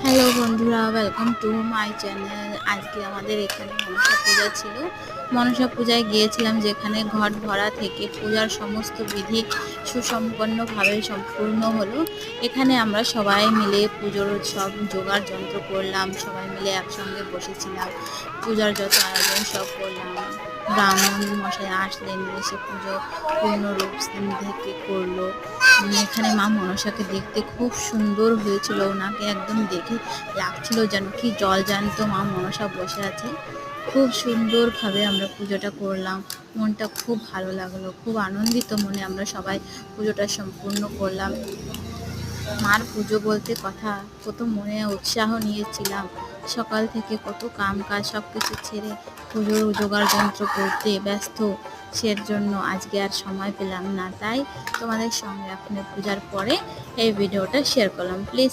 Hello বন্ধুরা, welcome to my channel. আজকে আমাদের এখানে মনসা পূজা ছিল। মনসা পূজায় গিয়েছিলাম, যেখানে ঘট ভরা থেকে পূজার সমস্ত বিধি সুসম্পন্নভাবে সম্পূর্ণ হলো। এখানে আমরা সবাই মিলে পুজোর সব জোগাড় যন্ত্র করলাম, সবাই মিলে একসঙ্গে বসেছিলাম, পূজার যত আয়োজন সব করলাম। ব্রাহ্মণ মশাই আসলেন, এসে পুজো পূর্ণরূপ থেকে করলো। এখানে মা মনসাকে দেখতে খুব সুন্দর হয়েছিল, ওনাকে একদম দেখে লাগছিল যেন কি জলজ্যান্ত মা মনসা বসে আছে। খুব সুন্দরভাবে আমরা পুজোটা করলাম, মনটা খুব ভালো লাগলো, খুব আনন্দিত মনে আমরা সবাই পুজোটা সম্পূর্ণ করলাম। মার পুজো বলতে কথা, কত মনে উৎসাহ নিয়েছিলাম। সকাল থেকে কত কাম কাজ সব কিছু ছেড়ে পুজোর জোগাড় যন্ত্র করতে ব্যস্ত, সের জন্য আজকে আর সময় পেলাম না। তাই তোমাদের সঙ্গে এখন পূজার পরে এই ভিডিওটা শেয়ার করলাম। প্লিজ